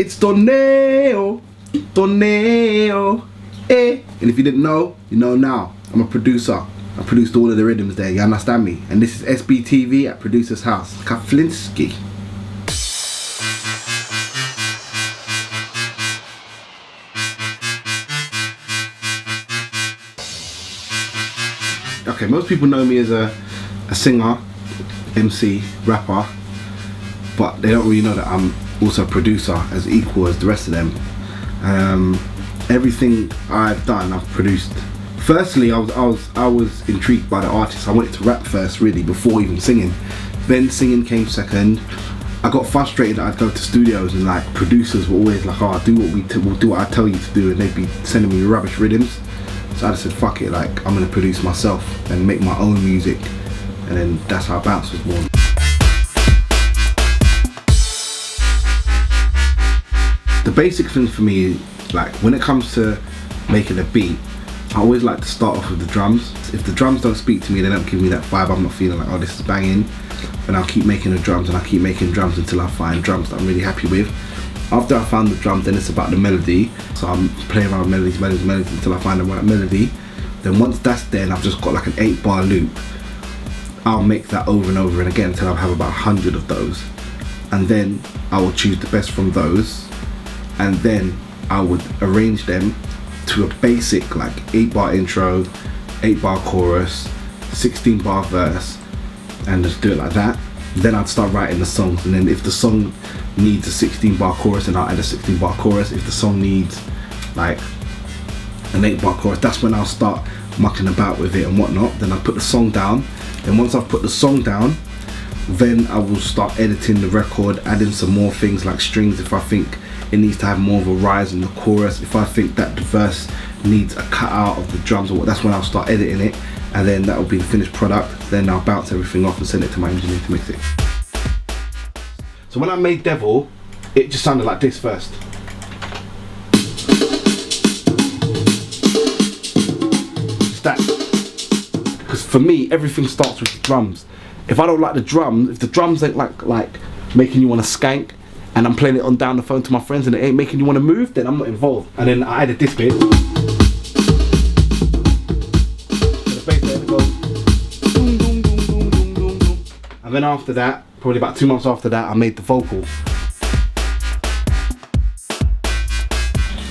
It's Donae'o, Donae'o, eh. And if you didn't know, you know now. I'm a producer. I produced all of the rhythms there, you understand me? And this is SBTV at Producer's House. Kaflinski. Okay, most people know me as a singer, MC, rapper, but they don't really know that I'm also a producer as equal as the rest of them. Everything I've done, I've produced. Firstly, I was intrigued by the artist. I wanted to rap first, really, before even singing. Then singing came second. I got frustrated that I'd go to studios and like producers were always like, "Oh, we'll do what I tell you to do," and they'd be sending me rubbish rhythms. So I just said, "Fuck it! Like I'm gonna produce myself and make my own music," and then that's how Bounce was born. The basic thing for me, like when it comes to making a beat, I always like to start off with the drums. If the drums don't speak to me, they don't give me that vibe, I'm not feeling like, oh, this is banging. And I'll keep making the drums and I'll keep making drums until I find drums that I'm really happy with. After I found the drums, then it's about the melody. So I'm playing around with melodies until I find the right melody. Then once that's there and I've just got like an 8-bar loop, I'll make that over and over and again until I have about 100 of those. And then I will choose the best from those. And then I would arrange them to a basic like 8-bar intro, 8-bar chorus, 16-bar verse, and just do it like that. Then I'd start writing the songs, and then if the song needs a 16-bar chorus, then I'll add a 16-bar chorus. If the song needs like an 8-bar chorus, that's when I'll start mucking about with it and whatnot. Then I'll put the song down. Then once I've put the song down, then I will start editing the record, adding some more things like strings if I think it needs to have more of a rise in the chorus. If I think that the verse needs a cut out of the drums, or what, that's when I'll start editing it, and then that will be the finished product. Then I'll bounce everything off and send it to my engineer to mix it. So when I made Devil, it just sounded like this first. Just that. Because for me, everything starts with the drums. If I don't like the drums, if the drums ain't like making you want to skank, and I'm playing it on down the phone to my friends and it ain't making you want to move, then I'm not involved. And then I added this bit. So the bass there goes boom, boom, boom, boom, boom, boom, boom. And then after that, probably about 2 months after that, I made the vocal.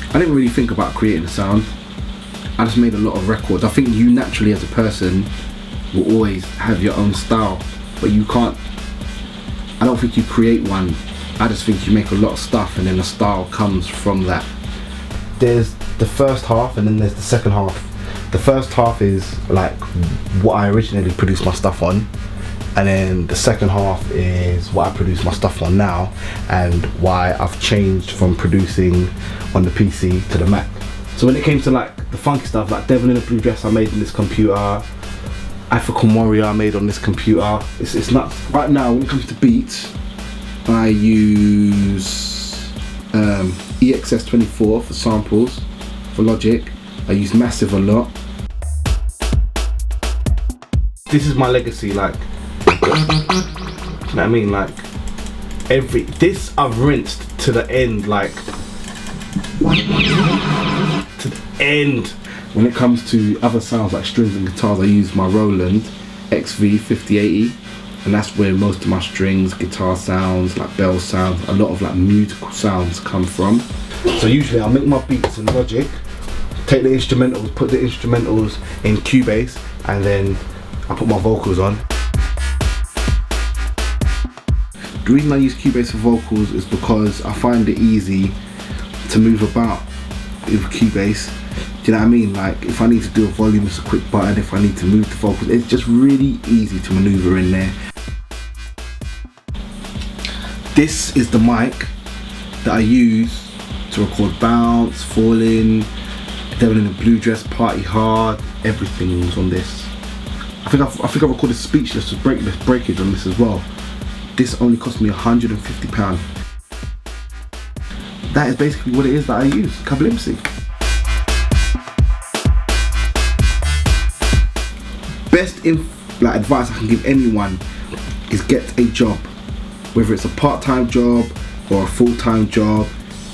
I didn't really think about creating a sound. I just made a lot of records. I think you naturally as a person will always have your own style, but you can't, I don't think you create one. I just think you make a lot of stuff and then the style comes from that. There's the first half and then there's the second half. The first half is like what I originally produced my stuff on, and then the second half is what I produce my stuff on now and why I've changed from producing on the PC to the Mac. So when it came to like the funky stuff, like Devil in a Blue Dress I made on this computer, African Warrior I made on this computer. It's nuts. Right now when it comes to beats, I use EXS24 for samples, for Logic. I use Massive a lot. This is my legacy, like, you know what I mean? Like, this I've rinsed to the end, like, to the end. When it comes to other sounds like strings and guitars, I use my Roland XV5080. And that's where most of my strings, guitar sounds, like bell sounds, a lot of like musical sounds come from. So usually I'll make my beats in Logic, take the instrumentals, put the instrumentals in Cubase, and then I put my vocals on. The reason I use Cubase for vocals is because I find it easy to move about with Cubase. Do you know what I mean? Like if I need to do a volume, it's a quick button. If I need to move the vocals, it's just really easy to maneuver in there. This is the mic that I use to record Bounce, Falling, Devil in a Blue Dress, Party Hard. Everything was on this. I think I recorded Speechless with breakage on this as well. This only cost me £150. That is basically what it is that I use, Kaflinski. Best advice I can give anyone is get a job. Whether it's a part-time job or a full-time job,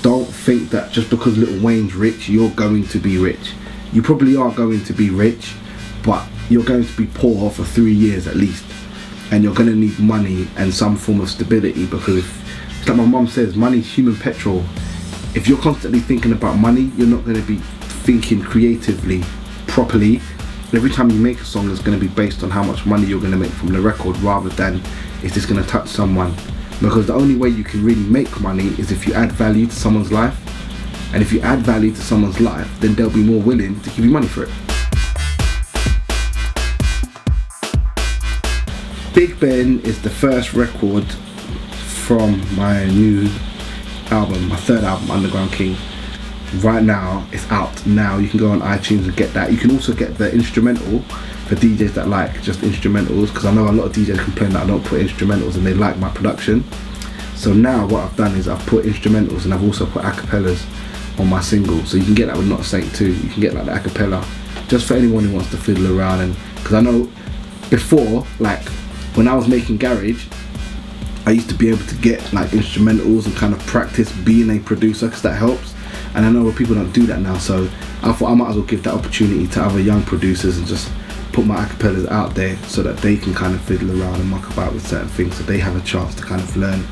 don't think that just because Lil Wayne's rich, you're going to be rich. You probably are going to be rich, but you're going to be poor for 3 years at least, and you're going to need money and some form of stability, because it's like my mum says, money's human petrol. If you're constantly thinking about money, you're not going to be thinking creatively properly. Every time you make a song, it's going to be based on how much money you're going to make from the record, rather than is this going to touch someone. Because the only way you can really make money is if you add value to someone's life, and if you add value to someone's life, then they'll be more willing to give you money for it. Big Ben is the first record from my new album, my third album, Underground King. Right now, it's out now. You can go on iTunes and get that. You can also get the instrumental for DJs that like just instrumentals, because I know a lot of DJs complain that I don't put instrumentals and they like my production. So now what I've done is I've put instrumentals and I've also put acapellas on my single, so you can get that with Not Saint too. You can get like the acapella, just for anyone who wants to fiddle around. And because I know before, like when I was making garage, I used to be able to get like instrumentals and kind of practice being a producer, because that helps. And I know people don't do that now, so I thought I might as well give that opportunity to other young producers and just put my acapellas out there so that they can kind of fiddle around and muck about with certain things, so they have a chance to kind of learn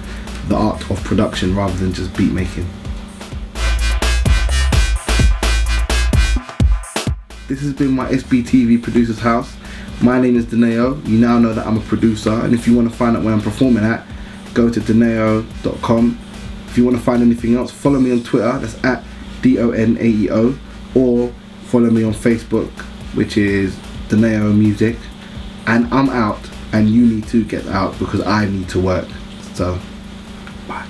the art of production rather than just beat making. This has been my SBTV Producer's House. My name is Donae'o. You now know that I'm a producer, and if you want to find out where I'm performing at, go to Donae'o.com. If you want to find anything else, follow me on Twitter, that's at Donae'o, or follow me on Facebook, which is Donae'o Music. And I'm out, and you need to get out because I need to work. So, bye.